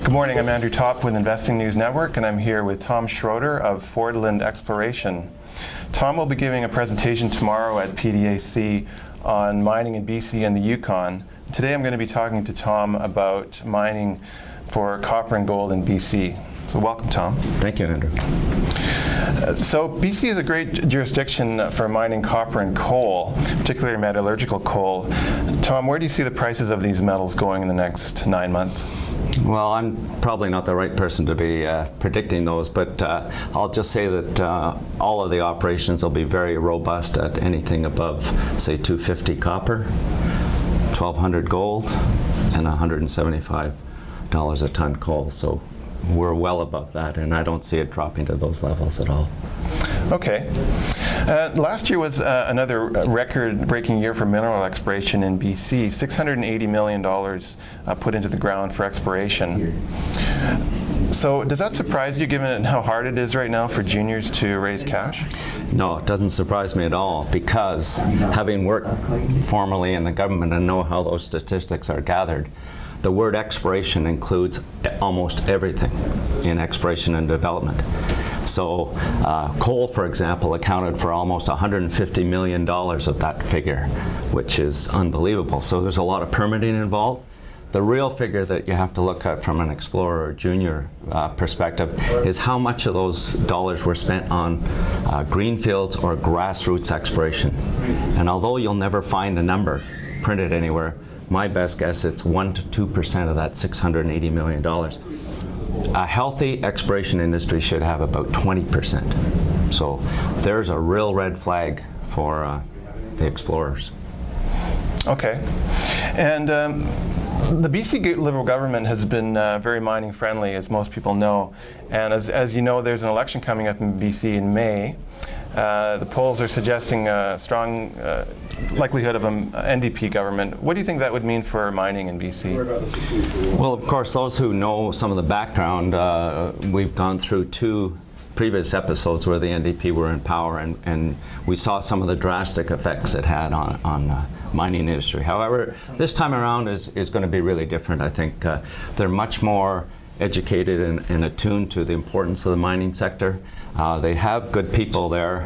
Good morning, I'm Andrew Topf with Investing News Network, and I'm here with Tom Schroeter of Fjordland Exploration. Tom will be giving a presentation tomorrow at PDAC on mining in BC and the Yukon. Today I'm going to be talking to Tom about mining for copper and gold in BC. So welcome, Tom. Thank you, Andrew. So BC is a great jurisdiction for mining copper and coal, particularly metallurgical coal. Tom, where do you see the prices of these metals going in the next 9 months? Well, I'm probably not the right person to be predicting those, but I'll just say that all of the operations will be very robust at anything above, say, $250 copper, $1,200 gold, and $175 a ton coal. So we're well above that, and I don't see it dropping to those levels at all. Okay. Last year was another record-breaking year for mineral exploration in BC. $680 million put into the ground for exploration. So does that surprise you, given how hard it is right now for juniors to raise cash? No, it doesn't surprise me at all, because having worked formerly in the government and know how those statistics are gathered, the word exploration includes almost everything in exploration and development. So coal, for example, accounted for almost $150 million of that figure, which is unbelievable. So there's a lot of permitting involved. The real figure that you have to look at from an explorer or junior perspective is how much of those dollars were spent on greenfields or grassroots exploration. And although you'll never find a number printed anywhere, my best guess it's 1 to 2% of that $680 million. A healthy exploration industry should have about 20%. So there's a real red flag for the explorers. Okay. And the BC Liberal government has been very mining friendly, as most people know. And as you know, there's an election coming up in BC in May. The polls are suggesting a strong likelihood of an NDP government. What do you think that would mean for mining in BC? Well, of course, those who know some of the background, we've gone through 2 previous episodes where the NDP were in power, and we saw some of the drastic effects it had on mining industry. However, this time around is going to be really different. I think they're much more educated and attuned to the importance of the mining sector. They have good people there.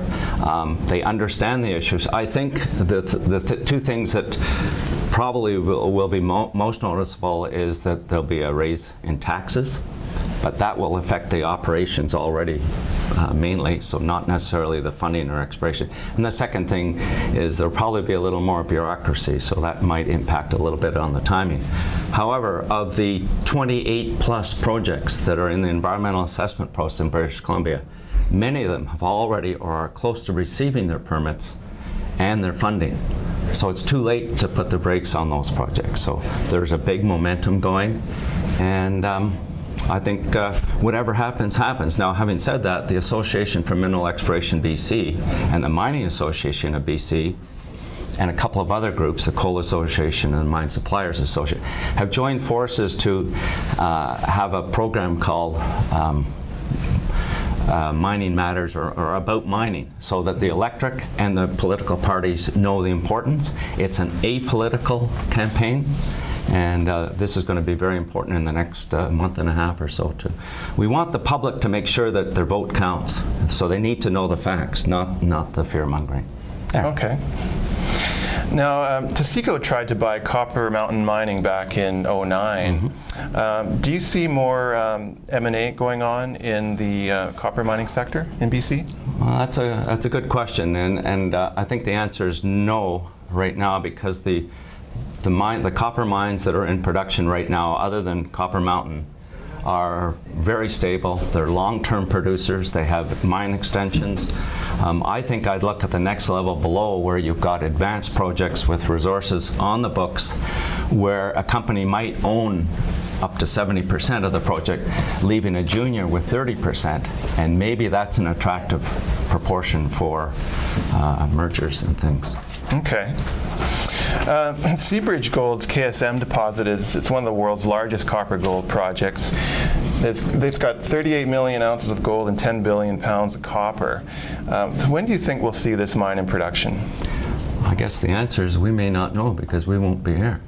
They understand the issues. I think the 2 things that probably will be most noticeable is that there'll be a raise in taxes, but that will affect the operations already mainly, so not necessarily the funding or exploration. And the second thing is there'll probably be a little more bureaucracy, so that might impact a little bit on the timing. However, of the 28 plus projects that are in the environmental assessment process in British Columbia, many of them have already or are close to receiving their permits and their funding. So it's too late to put the brakes on those projects. So there's a big momentum going, and I think whatever happens, happens. Now, having said that, the Association for Mineral Exploration BC and the Mining Association of BC and a couple of other groups, the Coal Association and the Mine Suppliers Association, have joined forces to have a program called Mining Matters, or About Mining, so that the electorate and the political parties know the importance. It's an apolitical campaign, and this is going to be very important in the next month and a half or so too. We want the public to make sure that their vote counts, so they need to know the facts, not the fear-mongering. There. Okay. Now, Taseko tried to buy Copper Mountain Mining back in '09. Mm-hmm. Do you see more M&A going on in the copper mining sector in BC? Well, that's a good question, and I think the answer is no right now, because the copper mines that are in production right now, other than Copper Mountain, are very stable. They're long-term producers. They have mine extensions. I think I'd look at the next level below, where you've got advanced projects with resources on the books, where a company might own up to 70% of the project, leaving a junior with 30%, and maybe that's an attractive proportion for mergers and things. Okay. Seabridge Gold's KSM deposit it's one of the world's largest copper gold projects. It's got 38 million ounces of gold and 10 billion pounds of copper. So when do you think we'll see this mine in production? I guess the answer is we may not know, because we won't be here.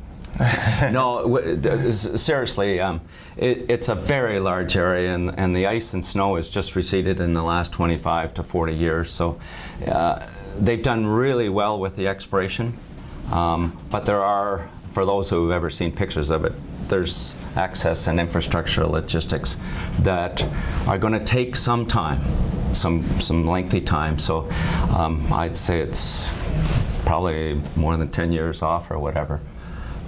No, seriously, it's a very large area, and the ice and snow has just receded in the last 25 to 40 years. So they've done really well with the exploration, but there are, for those who have ever seen pictures of it, there's access and infrastructure logistics that are going to take some time, some lengthy time. So I'd say it's probably more than 10 years off or whatever.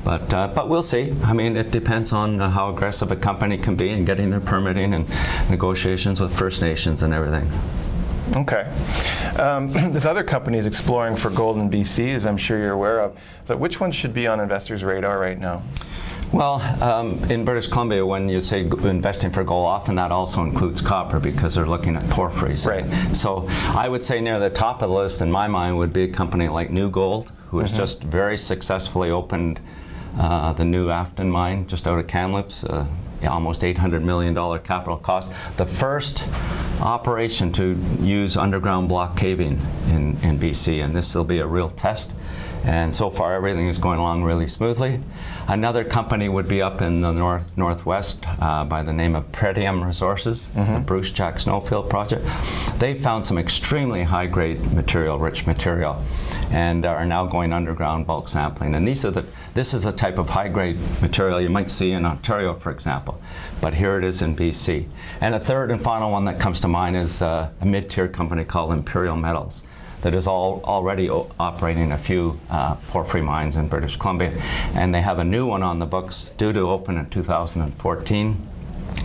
But we'll see. I mean, it depends on how aggressive a company can be in getting their permitting and negotiations with First Nations and everything. Okay. There's other companies exploring for gold in BC, as I'm sure you're aware of. So which ones should be on investors' radar right now? Well, in British Columbia, when you say investing for gold, often that also includes copper because they're looking at porphyries. Right. So I would say near the top of the list in my mind would be a company like New Gold, who has just very successfully opened the new Afton mine just out of Kamloops, almost $800 million capital cost. The first operation to use underground block caving in BC, and this will be a real test. And so far everything is going along really smoothly. Another company would be up in the northwest by the name of Pretium Resources, the Bruce Jack Snowfield project. They found some extremely high-grade material, rich material, and are now going underground bulk sampling. And this is a type of high-grade material you might see in Ontario, for example, but here it is in BC. And a third and final one that comes to mind is a mid-tier company called Imperial Metals that is already operating a few porphyry mines in British Columbia, and they have a new one on the books due to open in 2014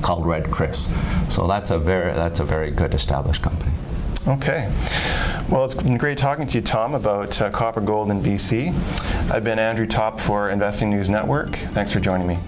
called Red Chris. So that's a very good established company. Okay. Well, it's been great talking to you, Tom, about copper gold in BC. I've been Andrew Topf for Investing News Network. Thanks for joining me.